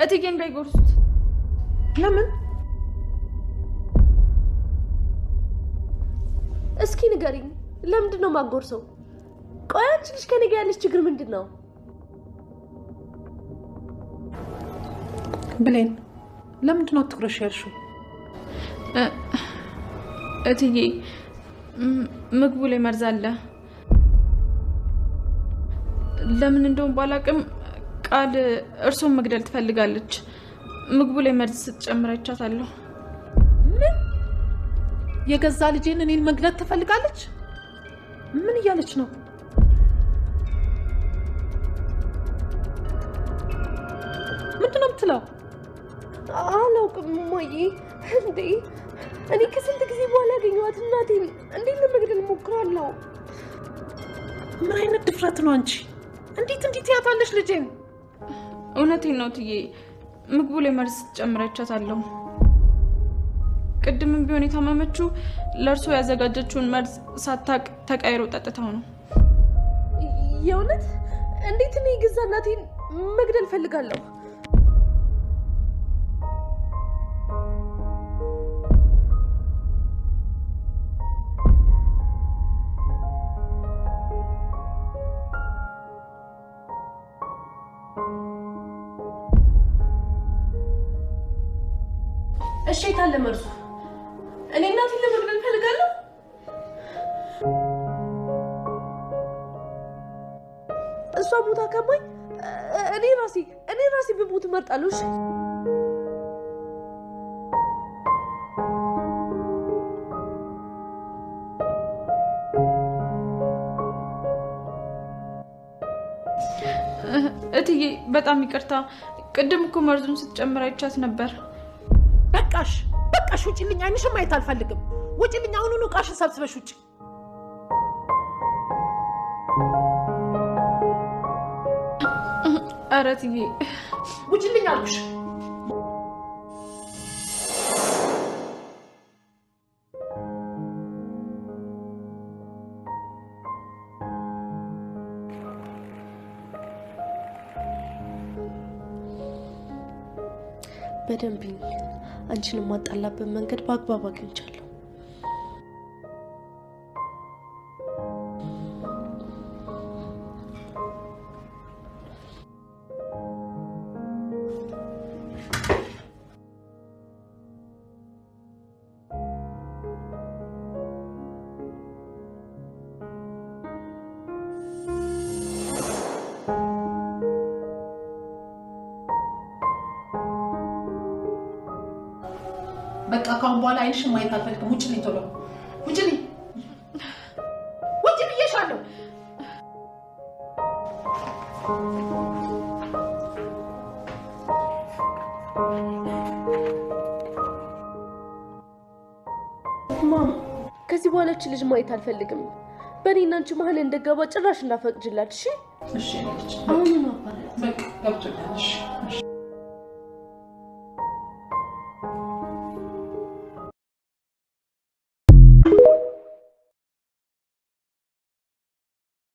እትዬ እንዳይጎርሱት። ለምን? እስኪ ንገሪኝ፣ ለምንድን ነው ማጎርሰው? ቆይ አንቺ ልጅ ከኔ ጋር ያለሽ ችግር ምንድን ነው? ብሌን ለምንድን ነው አትኩረሽ ያልሽው? እትዬ ምግቡ ላይ መርዝ አለ። ለምን እንደውም ባላቅም ቃል እርሶን መግደል ትፈልጋለች። ምግቡ ላይ መርዝ ስትጨምር አይቻታለሁ። ምን? የገዛ ልጄን እኔን መግደል ትፈልጋለች? ምን እያለች ነው? ምንድን ነው የምትለው? አላውቅም እማዬ። እንዴ እኔ ከስንት ጊዜ በኋላ ያገኘኋት እናቴን እንዴት ለመግደል እሞክራለሁ? ምን አይነት ድፍረት ነው አንቺ? እንዴት ያታለሽ ልጄን? እውነቴን ነው እትዬ፣ ምግቡ ላይ መርዝ ስትጨምር አይቻታለሁ። ቅድምም ቢሆን የታመመችው ለእርሶ ያዘጋጀችውን መርዝ ሳታቅ ተቀይሮ ጠጥተው ነው። የእውነት? እንዴት እኔ የገዛ እናቴን መግደል ፈልጋለሁ? እሺ የታለ መርዙ? እኔ እናቴን ለመግደል ፈልጋለሁ? እሷ ቦታ ከማኝ እኔ ራሴ ብሞት እመርጣለሁ። እሺ እትዬ በጣም ይቅርታ፣ ቅድም እኮ መርዙን ስትጨምር አይቻት ነበር። በቃሽ ውጪልኝ። አይንሽም ማየት አልፈልግም። ውጪልኝ አሁኑኑ። ዕቃሽን ሰብስበሽ ውጪ። ኧረ እትዬ ውጪልኝ አልኩሽ። በደንብ አንቺን የማጣላበት መንገድ በአግባብ አግኝቻለሁ። በቃ ካሁን በኋላ አይንሽን ማየት አልፈልግም። ውጪልኝ፣ ቶሎ ውጪልኝ ብዬሻለሁ። ማማ ከዚህ በኋላ እቺ ልጅ ማየት አልፈልግም። በእኔና አንቺ መሀል እንደገባ ጭራሽ እንዳፈቅጅላት። እሺ እሺ ልጅ አሁን ነው በቃ ገብቶኛል። እሺ